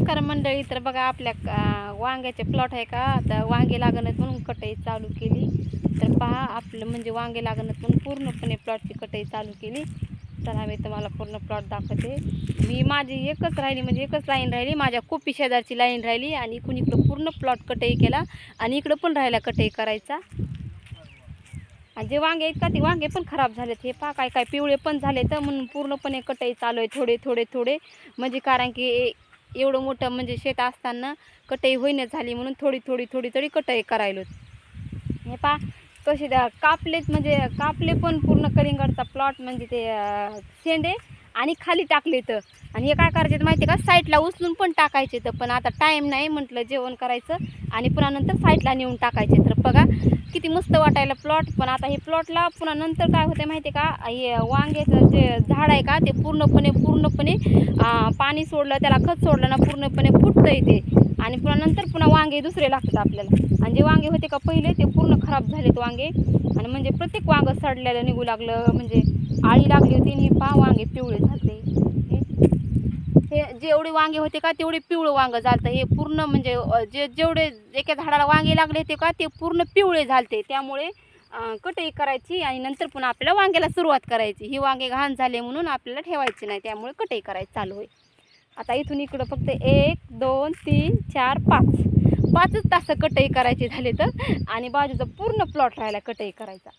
नमस्कार मंडळी. तर बघा आपल्या वांग्याचे प्लॉट आहे का, आता वांगे लागणत म्हणून कटाई चालू केली. तर पहा आपलं म्हणजे वांगे लागणत म्हणून पूर्णपणे प्लॉटची कटाई चालू केली. तर आम्ही तुम्हाला पूर्ण प्लॉट दाखवते. मी माझी एकच राहिली म्हणजे एकच लाईन राहिली, माझ्या कोपी शेजारची लाईन राहिली आणि इकडून इकडं पूर्ण प्लॉट कटाई केला आणि इकडं पण राहिला कटाई करायचा. आणि जे वांगे आहेत का ते वांगे पण खराब झालेत. हे पहा काय काय पिवळे पण झाले, तर म्हणून पूर्णपणे कटाई चालू आहे. थोडे थोडे थोडे म्हणजे कारण की एवढं मोठं म्हणजे शेत असताना कटाई होईना झाली म्हणून थोडी थोडी थोडी थोडी कटाई करायलो. हे पहा कसे कापलेत म्हणजे कापले पण पूर्ण कलिंगडचा प्लॉट म्हणजे ते शेंडे आणि खाली टाकले. तर आणि हे काय करायचे माहिती आहे का, साईडला उचलून पण टाकायचे. तर पण आता टाईम नाही म्हटलं जेवण करायचं आणि पुन्हा नंतर साईडला नेऊन टाकायचे. तर बघा किती मस्त वाटायला प्लॉट. पण आता हे प्लॉटला पुन्हा नंतर काय होते माहिती आहे का, हे वांग्याचं जे झाड आहे का ते पूर्णपणे पाणी सोडलं, त्याला खत सोडलं ना पूर्णपणे फुटतं येते आणि पुन्हा नंतर पुन्हा वांगे दुसरे लागतात आपल्याला. आणि जे वांगे होते का पहिले ते पूर्ण खराब झालेत वांगे आणि म्हणजे प्रत्येक वांगं सडलेलं निघू लागलं, म्हणजे आळी लागली होती आणि पहा वांगे पिवळे झाले. हे जेवढे वांगे होते का तेवढे पिवळं वांगं झालं. हे पूर्ण म्हणजे जेवढे एका झाडाला वांगे लागले होते का ते पूर्ण पिवळे झालते. त्यामुळे कटाई करायची आणि नंतर पुन्हा आपल्याला वांग्याला सुरुवात करायची. ही वांगे घाण झाले म्हणून आपल्याला ठेवायचे नाही, त्यामुळे कटाई करायची चालू होईल. आता इथून इकडं फक्त 1 2 3 4 5 तास कटाई करायची झाले तर, आणि बाजूचा पूर्ण प्लॉट राहिला कटाई करायचा.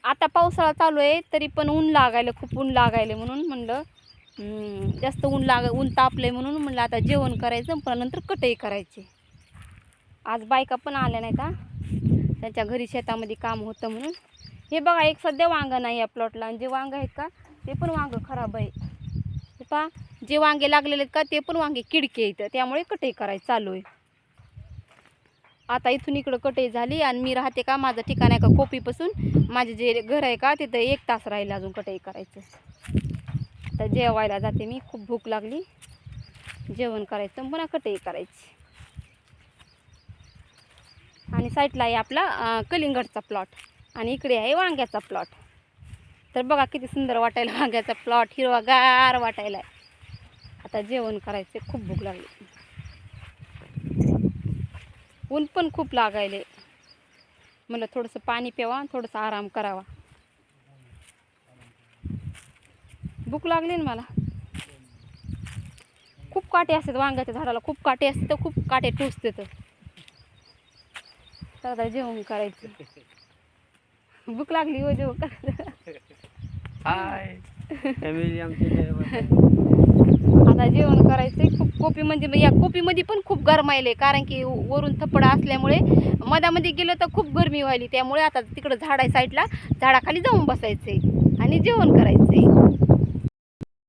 आता पावसाळा चालू आहे तरी पण ऊन लागायला, खूप ऊन लागायला म्हणून म्हणलं जास्त ऊन तापलंय म्हणून म्हणलं आता जेवण करायचं पण नंतर कटाई करायची. आज बायका पण आल्या नाहीत हा, त्यांच्या घरी शेतामध्ये काम होतं म्हणून. हे बघा एक सध्या वांगं नाही या प्लॉटला, आणि जे वांगं आहेत का ते पण वांगं खराब आहे. हे पहा जे वांगे लागलेले आहेत का ते पण वांगे किडके येतं, त्यामुळे कटाई करायची चालू आहे. आता इथून इकडं कटाई झाली आणि मी राहते का, माझं ठिकाण आहे का कोपीपासून माझे जे घर आहे का तिथं 1 तास राहिला अजून कटाई करायचं. आता जेवायला जाते मी, खूप भूक लागली. जेवण करायचं पुन्हा कटाई करायची. आणि साईडला आहे आपला कलिंगडचा प्लॉट आणि इकडे आहे वांग्याचा प्लॉट. तर बघा किती सुंदर वाटायला वांग्याचा प्लॉट, हिरवागार वाटायला. आता जेवण करायचे, खूप भूक लागली. ऊन पण खूप लागायले, मला थोडंसं पाणी प्यावा, थोडंसं आराम करावा. भूक लागली ना मला. खूप काटे असतात वांग्याच्या झाडाला, खूप काटे असते तर खूप काटे टोचते. तर आता जेवण करायचं, भूक लागली हो जेवण करायचं. हाय फॅमिली आमची. आता जेवण करायचंय. खूप कोपी म्हणजे या कोपीमध्ये पण खूप गरमायले, कारण की वरून थपडा असल्यामुळे मधामध्ये गेलं तर खूप गरमी व्हायली. त्यामुळे आता तिकडं झाड आहे साईडला, झाडाखाली जाऊन बसायचंय आणि जेवण करायचंय.